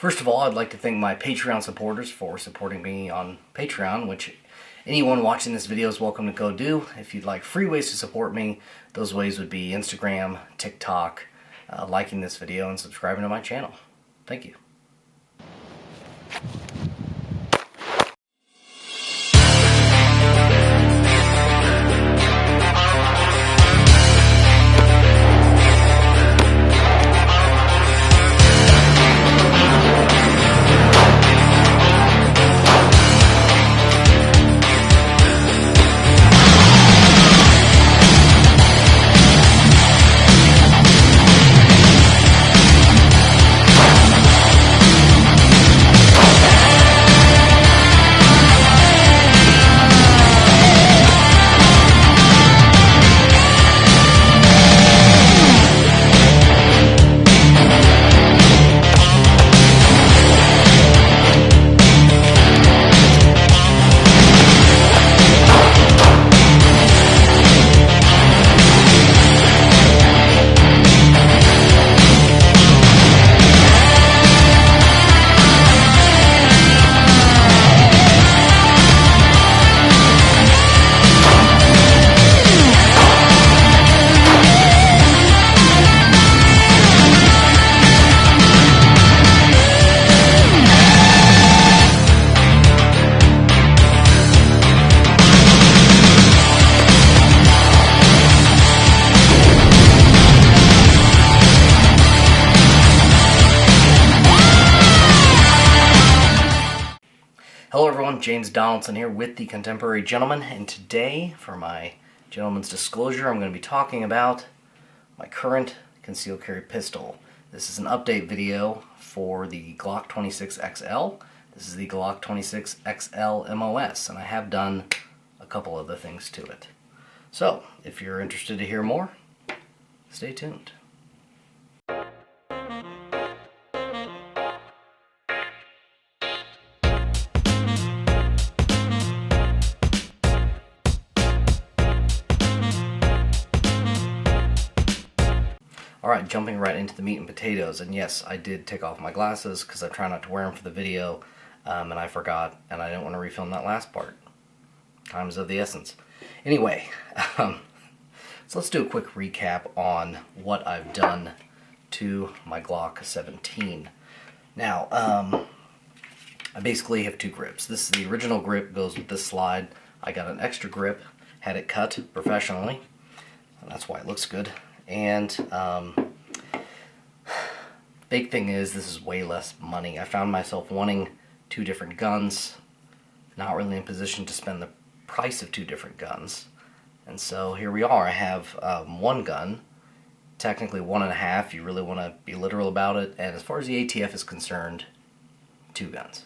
First of all, I'd like to thank my Patreon supporters for supporting me on Patreon, which anyone watching this video is welcome to go do. If you'd like free ways to support me, those ways would be Instagram, TikTok, liking this video, and subscribing to my channel. Thank you. Hello everyone, James Donaldson here with the Contemporary Gentleman, and today, for my gentleman's disclosure, I'm going to be talking about my current concealed carry pistol. This is an update video for the Glock 26XL. This is the Glock 26XL MOS, and I have done a couple other things to it. So, if you're interested to hear more, stay tuned. Alright, jumping right into the meat and potatoes, and yes, I did take off my glasses because I try not to wear them for the video, and I forgot, and I didn't want to refilm that last part. Time is of the essence. Anyway, so let's do a quick recap on what I've done to my Glock 17. Now, I basically have two grips. This is the original grip, goes with this slide. I got an extra grip, had it cut professionally, and that's why it looks good. And big thing is, this is way less money. I found myself wanting two different guns, not really in a position to spend the price of two different guns. And so here we are. I have one gun, technically 1.5 if you really want to be literal about it, and as far as the ATF is concerned, two guns.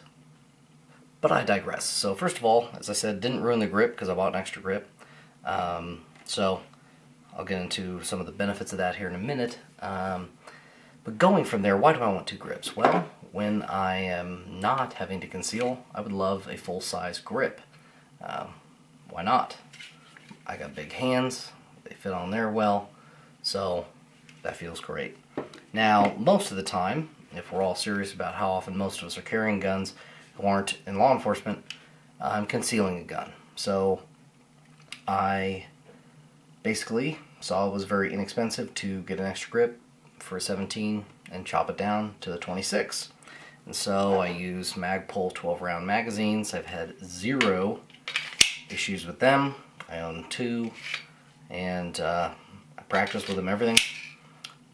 But I digress. So first of all, as I said, didn't ruin the grip because I bought an extra grip. So I'll get into some of the benefits of that here in a minute. But going from there, why do I want two grips? Well, when I am not having to conceal, I would love a full-size grip. Why not? I got big hands, they fit on there well, so that feels great. Now, most of the time, if we're all serious about how often most of us are carrying guns who aren't in law enforcement, I'm concealing a gun. So I basically saw it was very inexpensive to get an extra grip for a 17 and chop it down to the 26. And so I use Magpul 12-round magazines. I've had zero issues with them. I own two, and I practice with them, everything.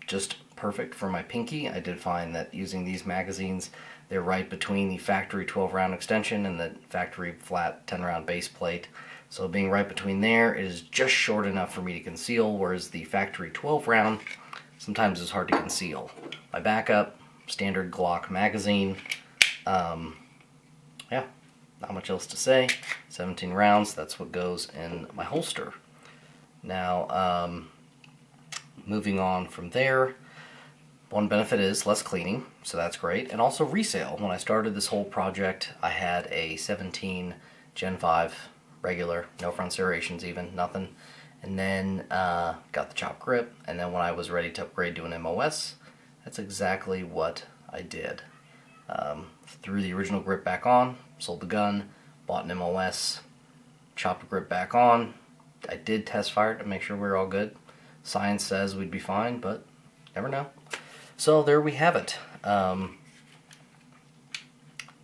Just perfect for my pinky. I did find that using these magazines, they're right between the factory 12-round extension and the factory flat 10-round base plate. So being right between there, it is just short enough for me to conceal, whereas the factory 12-round sometimes is hard to conceal. My backup, standard Glock magazine. Yeah, not much else to say. 17 rounds, that's what goes in my holster. Now, moving on from there, one benefit is less cleaning, so that's great, and also resale. When I started this whole project, I had a 17 Gen 5 regular, no front serrations even, nothing. And then got the chop grip, and then when I was ready to upgrade to an MOS, that's exactly what I did. Threw the original grip back on, sold the gun, bought an MOS, chopped the grip back on. I did test fire it to make sure we were all good. Science says we'd be fine, but never know. So there we have it.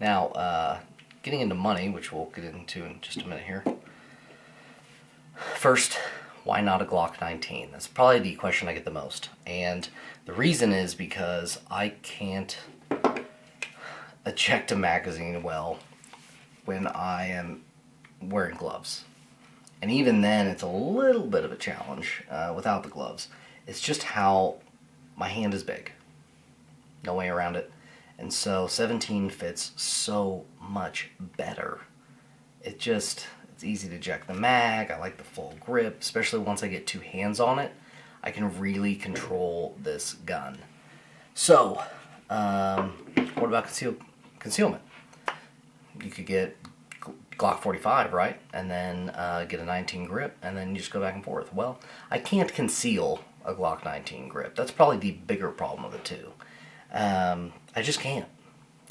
Now, getting into money, which we'll get into in just a minute here. First, why not a Glock 19? That's probably the question I get the most. And the reason is because I can't eject a magazine well when I am wearing gloves. And even then, it's a little bit of a challenge without the gloves. It's just how my hand is big. No way around it. And so 17 fits so much better. It's easy to eject the mag. I like the full grip, especially once I get two hands on it. I can really control this gun. So, what about concealment? You could get Glock 45, right? And then get a 19 grip, and then you just go back and forth. Well, I can't conceal a Glock 19 grip. That's probably the bigger problem of the two. I just can't.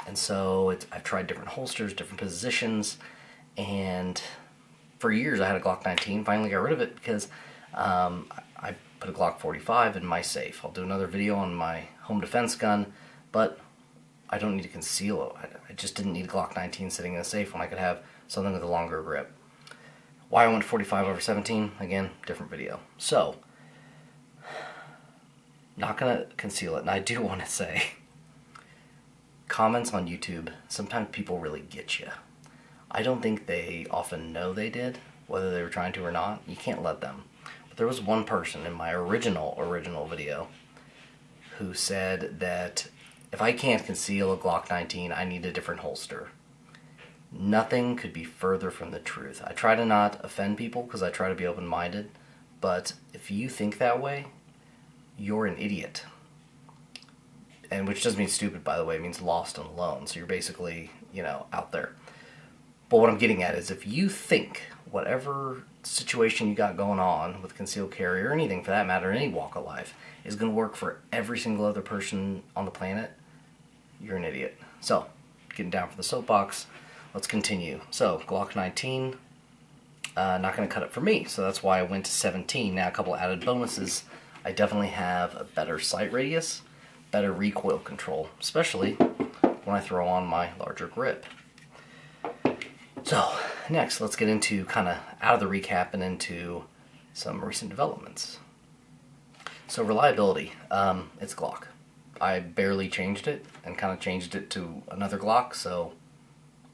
And so I've tried different holsters, different positions, and for years I had a Glock 19, finally got rid of it because I put a Glock 45 in my safe. I'll do another video on my home defense gun, but I don't need to conceal it. I just didn't need a Glock 19 sitting in a safe when I could have something with a longer grip. Why I went 45 over 17, again, different video. So, not going to conceal it. And I do want to say, comments on YouTube, sometimes people really get you. I don't think they often know they did, whether they were trying to or not. You can't let them. But there was one person in my original video who said that if I can't conceal a Glock 19, I need a different holster. Nothing could be further from the truth. I try to not offend people because I try to be open-minded, but if you think that way, you're an idiot. And which doesn't mean stupid, by the way. It means lost and alone. So you're basically, out there. But what I'm getting at is if you think whatever situation you got going on with concealed carry, or anything for that matter, in any walk of life, is going to work for every single other person on the planet, you're an idiot. So, getting down from the soapbox, let's continue. So, Glock 19, not going to cut it for me. So that's why I went to 17. Now, a couple added bonuses. I definitely have a better sight radius, better recoil control, especially when I throw on my larger grip. So, next, let's get into kind of out of the recap and into some recent developments. So, reliability, it's Glock. I barely changed it and kind of changed it to another Glock, so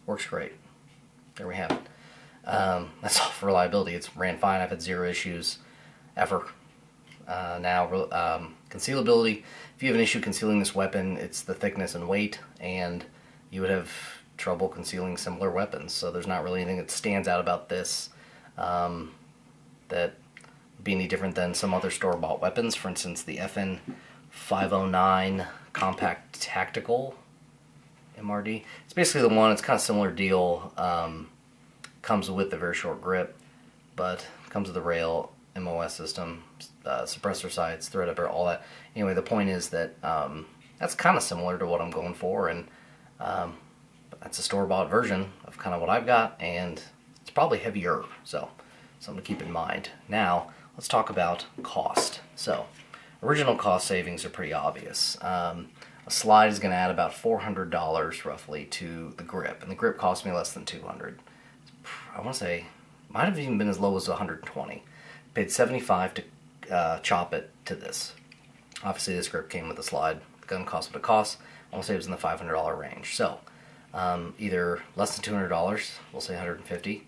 works great. There we have it. That's all for reliability. It's ran fine. I've had zero issues ever. Now, concealability. If you have an issue concealing this weapon, it's the thickness and weight, and you would have trouble concealing similar weapons. So there's not really anything that stands out about this that would be any different than some other store-bought weapons. For instance, the FN 509 Compact Tactical MRD. It's basically the one. It's kind of similar deal. Comes with a very short grip, but comes with a rail, MOS system, suppressor sights, thread upper, all that. Anyway, the point is that that's kind of similar to what I'm going for, and that's a store-bought version of kind of what I've got, and it's probably heavier, so something to keep in mind. Now, let's talk about cost. So, original cost savings are pretty obvious. A slide is going to add about $400 roughly to the grip, and the grip cost me less than $200. I want to say, might have even been as low as $120. Paid $75 to chop it to this. Obviously, this grip came with a slide. The gun cost what it costs. I want to say it was in the $500 range. So, either less than $200, we'll say $150,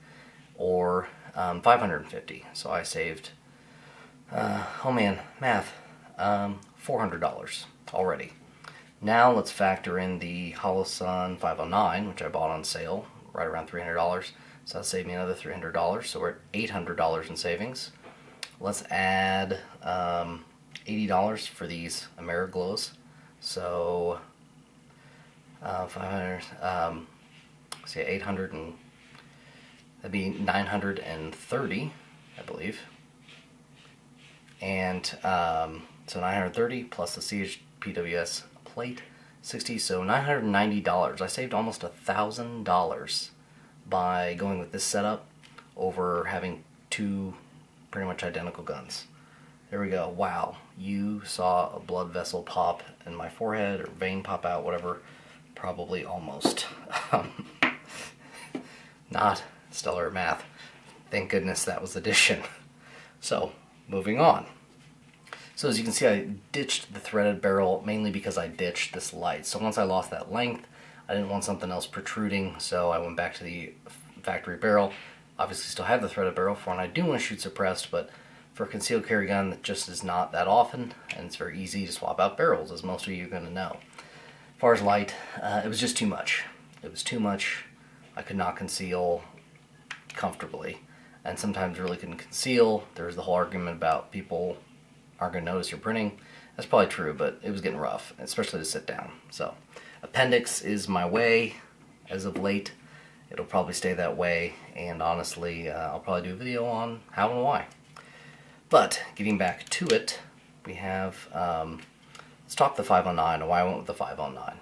or $550. So I saved, math, $400 already. Now let's factor in the Holosun 509, which I bought on sale, right around $300. So that saved me another $300. So we're at $800 in savings. Let's add $80 for these Ameriglos. So 500, say 800, and that'd be 930, I believe. And so 930 plus the CHPWS plate, 60, so $990. I saved almost $1,000 by going with this setup over having two pretty much identical guns. There we go. Wow, you saw a blood vessel pop in my forehead, or vein pop out, whatever. Probably almost. Not stellar at math. Thank goodness that was addition. So, moving on. So as you can see, I ditched the threaded barrel mainly because I ditched this light. So once I lost that length, I didn't want something else protruding, so I went back to the factory barrel. Obviously still have the threaded barrel for when I do want to shoot suppressed, but for a concealed carry gun that just is not that often, and it's very easy to swap out barrels, as most of you are going to know. As far as light, it was just too much. It was too much. I could not conceal comfortably, and sometimes really couldn't conceal. There's the whole argument about people aren't going to notice you're printing. That's probably true, but it was getting rough, especially to sit down. So, appendix is my way as of late. It'll probably stay that way, and honestly, I'll probably do a video on how and why. But, getting back to it, we have, let's talk the 509 and why I went with the 509.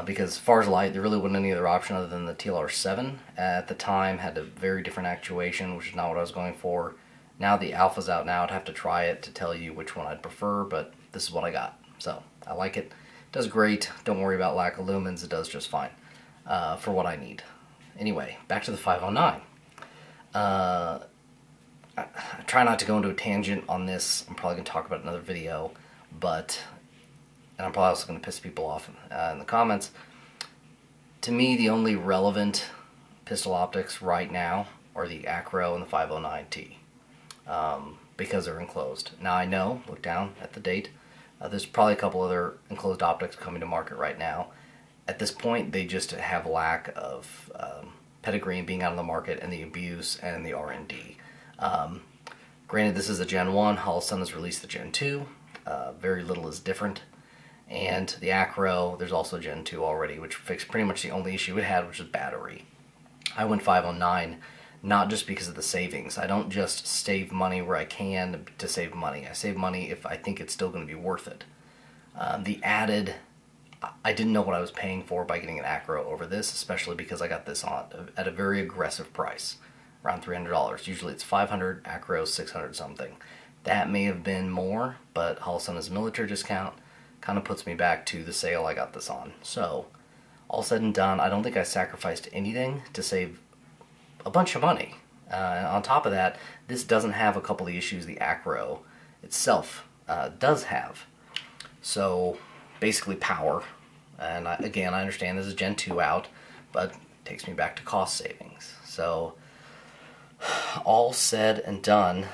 Because as far as light, there really wasn't any other option other than the TLR7. At the time, had a very different actuation, which is not what I was going for. Now the alpha's out now, I'd have to try it to tell you which one I'd prefer, but this is what I got. So, I like it. It does great. Don't worry about lack of lumens. It does just fine for what I need. Anyway, back to the 509. I try not to go into a tangent on this. I'm probably going to talk about it in another video, but, and I'm probably also going to piss people off in the comments. To me, the only relevant pistol optics right now are the Acro and the 509T. Because they're enclosed. Now I know, look down at the date, there's probably a couple other enclosed optics coming to market right now. At this point, they just have lack of pedigree being out on the market, and the abuse and the R&D. Granted, this is a Gen 1, Holosun has released the Gen 2, very little is different. And the Acro, there's also Gen 2 already, which fixed pretty much the only issue it had, which is battery. I went 509. Not just because of the savings. I don't just save money where I can to save money. I save money if I think it's still going to be worth it. The added, I didn't know what I was paying for by getting an Acro over this, especially because I got this on at a very aggressive price, around $300. Usually it's $500, Acro $600 something. That may have been more, but Holosun's military discount kind of puts me back to the sale I got this on. So, all said and done, I don't think I sacrificed anything to save a bunch of money. On top of that, this doesn't have a couple of the issues the Acro itself does have. So, basically power. And again, I understand this is Gen 2 out, but it takes me back to cost savings. So, all said and done,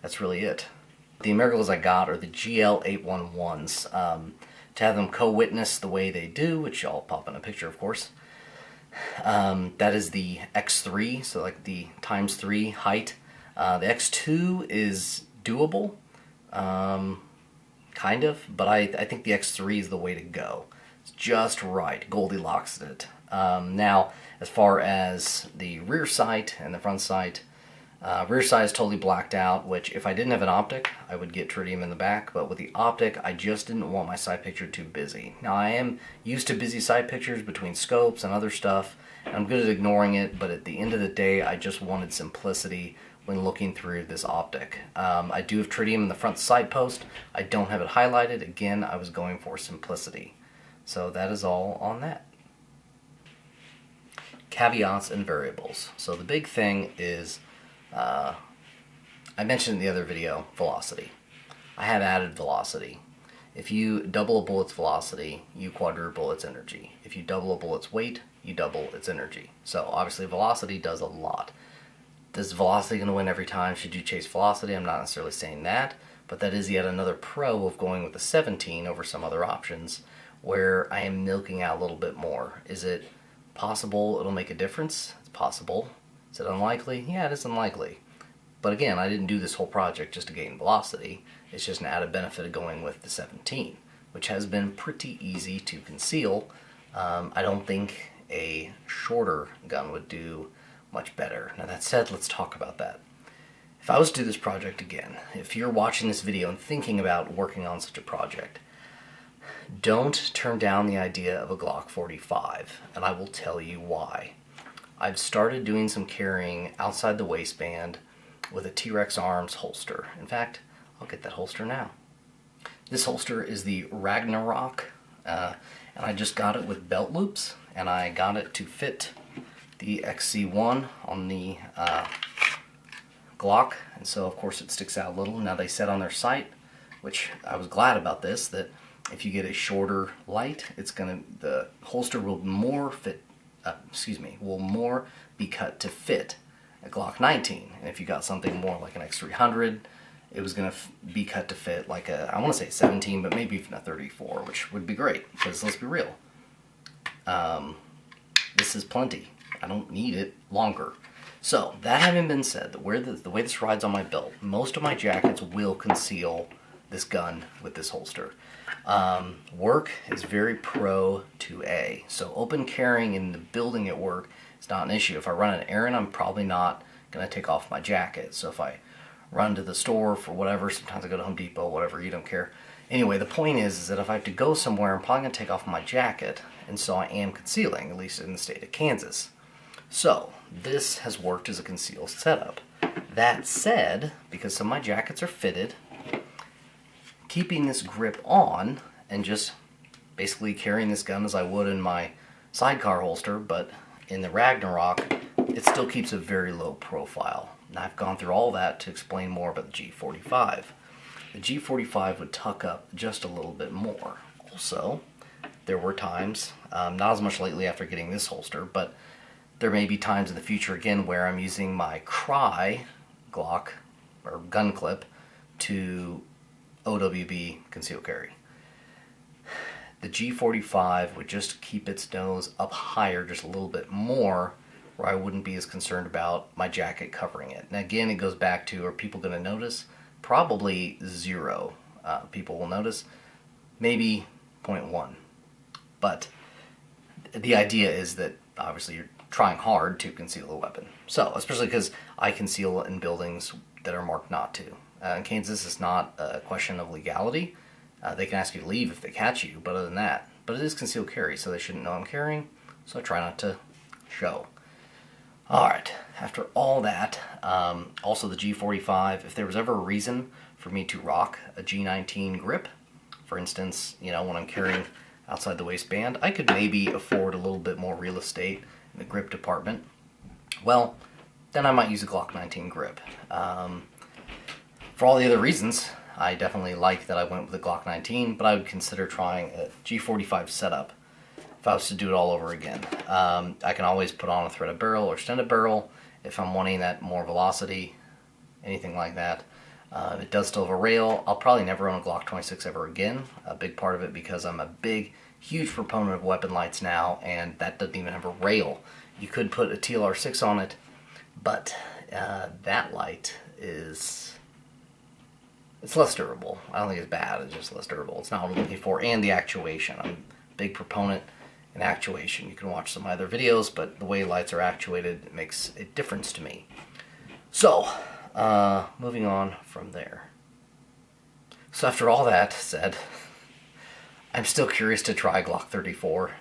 that's really it. The Ameriglos I got are the GL811s. To have them co-witness the way they do, which I'll pop in a picture, of course. That is the X3, so like the ×3 height. The X2 is doable, kind of, but I think the X3 is the way to go. It's just right, Goldilocks it. Now, as far as the rear sight and the front sight, rear sight is totally blacked out, which if I didn't have an optic, I would get tritium in the back, but with the optic, I just didn't want my sight picture too busy. Now, I am used to busy sight pictures between scopes and other stuff, and I'm good at ignoring it, but at the end of the day, I just wanted simplicity when looking through this optic. I do have tritium in the front sight post. I don't have it highlighted. Again, I was going for simplicity. So that is all on that. Caveats and variables. So the big thing is, I mentioned in the other video, velocity. I have added velocity. If you double a bullet's velocity, you quadruple its energy. If you double a bullet's weight, you double its energy. So obviously velocity does a lot. Is velocity going to win every time? Should you chase velocity? I'm not necessarily saying that, but that is yet another pro of going with the 17 over some other options where I am milking out a little bit more. Is it possible it'll make a difference? It's possible. Is it unlikely? Yeah, it is unlikely. But again, I didn't do this whole project just to gain velocity. It's just an added benefit of going with the 17, which has been pretty easy to conceal. I don't think a shorter gun would do much better. Now that said, let's talk about that. If I was to do this project again, if you're watching this video and thinking about working on such a project, don't turn down the idea of a Glock 45, and I will tell you why. I've started doing some carrying outside the waistband with a T-Rex Arms holster. In fact, I'll get that holster now. This holster is the Ragnarok, and I just got it with belt loops, and I got it to fit the XC1 on the Glock, and so of course it sticks out a little. Now they said on their site, which I was glad about this, that if you get a shorter light, the holster will more be cut to fit a Glock 19. And if you got something more like an X300, it was going to be cut to fit like I want to say 17, but maybe even a 34, which would be great, because let's be real. This is plenty. I don't need it longer. So, that having been said, the way this rides on my belt, most of my jackets will conceal this gun with this holster. Work is very pro 2A, so open carrying in the building at work is not an issue. If I run an errand, I'm probably not going to take off my jacket. So if I run to the store for whatever, sometimes I go to Home Depot, whatever, you don't care. Anyway, the point is that if I have to go somewhere, I'm probably going to take off my jacket, and so I am concealing, at least in the state of Kansas. So, this has worked as a concealed setup. That said, because some of my jackets are fitted, keeping this grip on and just basically carrying this gun as I would in my sidecar holster, but in the Ragnarok, it still keeps a very low profile. And I've gone through all that to explain more about the G45. The G45 would tuck up just a little bit more. Also, there were times, not as much lately after getting this holster, but there may be times in the future again where I'm using my Cry Glock or gun clip to OWB conceal carry. The G45 would just keep its nose up higher just a little bit more, where I wouldn't be as concerned about my jacket covering it. And again, it goes back to, are people going to notice? Probably 0 people will notice, maybe 0.1. But the idea is that obviously you're trying hard to conceal a weapon. So, especially because I conceal in buildings that are marked not to. In Kansas, it's not a question of legality. They can ask you to leave if they catch you, but other than that. But it is concealed carry, so they shouldn't know I'm carrying, so I try not to show. Alright, after all that, also the G45, if there was ever a reason for me to rock a G19 grip, for instance, when I'm carrying outside the waistband, I could maybe afford a little bit more real estate in the grip department. Well, then I might use a Glock 19 grip. For all the other reasons, I definitely like that I went with the Glock 19, but I would consider trying a G45 setup if I was to do it all over again. I can always put on a threaded barrel or extended barrel if I'm wanting that more velocity, anything like that. It does still have a rail. I'll probably never own a Glock 26 ever again. A big part of it because I'm a huge proponent of weapon lights now, and that doesn't even have a rail. You could put a TLR6 on it, but that light is... it's less durable. I don't think it's bad, it's just less durable. It's not what I'm looking for, and the actuation. I'm a big proponent in actuation. You can watch some other videos, but the way lights are actuated makes a difference to me. So, moving on from there. So after all that said, I'm still curious to try Glock 34,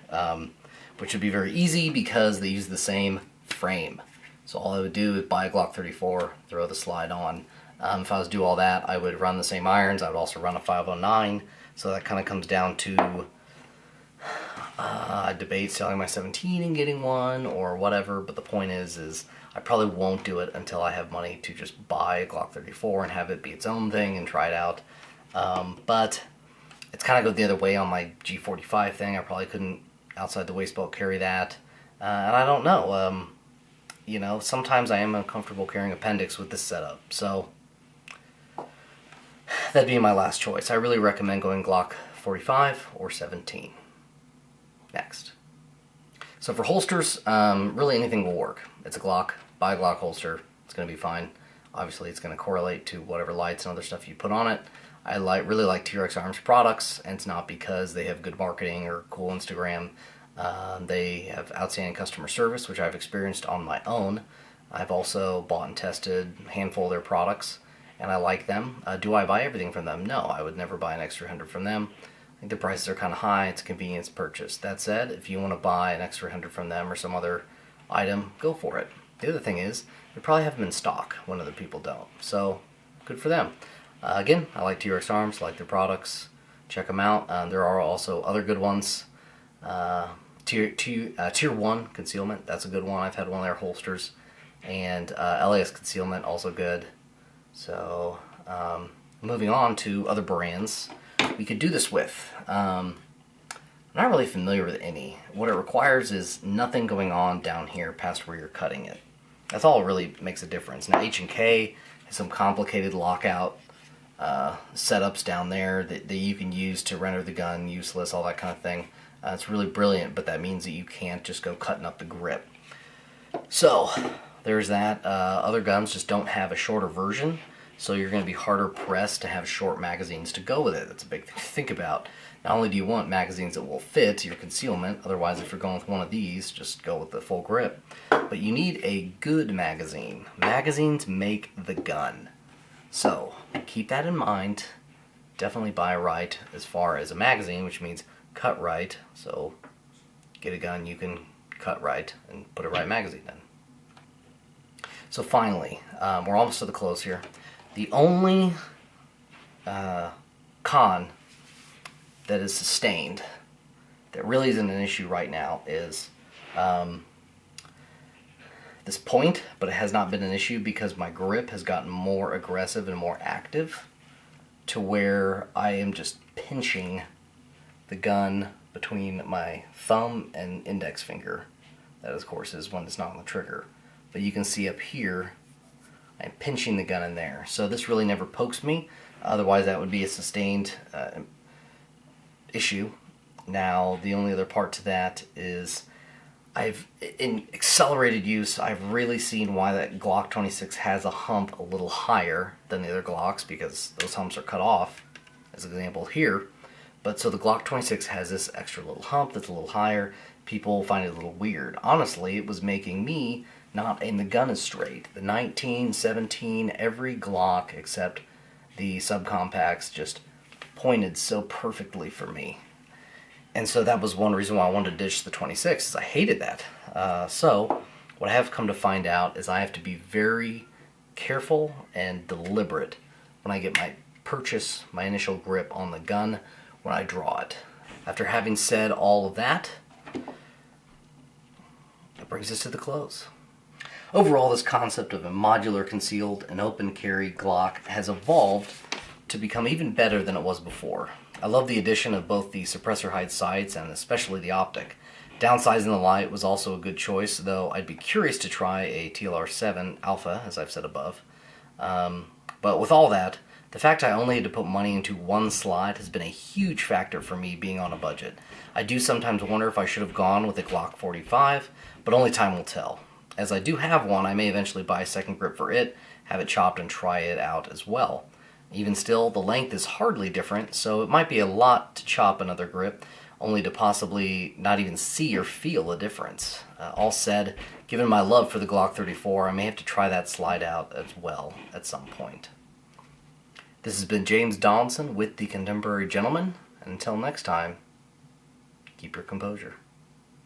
which would be very easy because they use the same frame. So all I would do is buy a Glock 34, throw the slide on. If I was to do all that, I would run the same irons. I would also run a 509. So that kind of comes down to debate selling my 17 and getting one or whatever. But the point is I probably won't do it until I have money to just buy a Glock 34 and have it be its own thing and try it out. But it's kind of go the other way on my G45 thing. I probably couldn't outside the waist belt carry that. And I don't know. Sometimes I am uncomfortable carrying appendix with this setup. So that'd be my last choice. I really recommend going Glock 45 or 17. Next. So for holsters, really anything will work. It's a Glock. Buy a Glock holster. It's going to be fine. Obviously, it's going to correlate to whatever lights and other stuff you put on it. I really like T-Rex Arms products, and it's not because they have good marketing or cool Instagram. They have outstanding customer service, which I've experienced on my own. I've also bought and tested a handful of their products, and I like them. Do I buy everything from them? No, I would never buy an X300 from them. I think the prices are kind of high. It's a convenience purchase. That said, if you want to buy an X300 from them or some other item, go for it. The other thing is, they probably have them in stock when other people don't. So, good for them. Again, I like TRX Arms, I like their products. Check them out. There are also other good ones. Tier 1 Concealment, that's a good one. I've had one of their holsters. And LAS Concealment, also good. So, moving on to other brands we could do this with. I'm not really familiar with any. What it requires is nothing going on down here past where you're cutting it. That's all really makes a difference. Now H&K has some complicated lockout setups down there that you can use to render the gun useless, all that kind of thing. It's really brilliant, but that means that you can't just go cutting up the grip. So, there's that. Other guns just don't have a shorter version, so you're going to be harder pressed to have short magazines to go with it. That's a big thing to think about. Not only do you want magazines that will fit your concealment, otherwise if you're going with one of these, just go with the full grip, but you need a good magazine. Magazines make the gun. So, keep that in mind. Definitely buy right as far as a magazine, which means cut right. So, get a gun you can cut right and put a right magazine in. So finally, we're almost to the close here. The only con that is sustained, that really isn't an issue right now, is this point, but it has not been an issue because my grip has gotten more aggressive and more active to where I am just pinching the gun between my thumb and index finger. That, of course, is when it's not on the trigger. But you can see up here, I'm pinching the gun in there. So this really never pokes me. Otherwise, that would be a sustained issue. Now, the only other part to that is in accelerated use, I've really seen why that Glock 26 has a hump a little higher than the other Glocks, because those humps are cut off, as an example here. But so the Glock 26 has this extra little hump that's a little higher. People find it a little weird. Honestly, it was making me not aim the gun as straight. The 19, 17, every Glock except the subcompacts just pointed so perfectly for me. And so that was one reason why I wanted to ditch the 26, is I hated that. So what I have come to find out is I have to be very careful and deliberate when I get my initial grip on the gun when I draw it. After having said all of that, that brings us to the close. Overall, this concept of a modular concealed and open carry Glock has evolved to become even better than it was before. I love the addition of both the suppressor height sights and especially the optic. Downsizing the light was also a good choice, though I'd be curious to try a TLR7 Alpha, as I've said above. But with all that, the fact I only had to put money into one slide has been a huge factor for me being on a budget. I do sometimes wonder if I should have gone with a Glock 45, but only time will tell. As I do have one, I may eventually buy a second grip for it, have it chopped, and try it out as well. Even still, the length is hardly different, so it might be a lot to chop another grip, only to possibly not even see or feel a difference. All said, given my love for the Glock 34, I may have to try that slide out as well at some point. This has been James Donaldson with The Contemporary Gentleman, and until next time, keep your composure.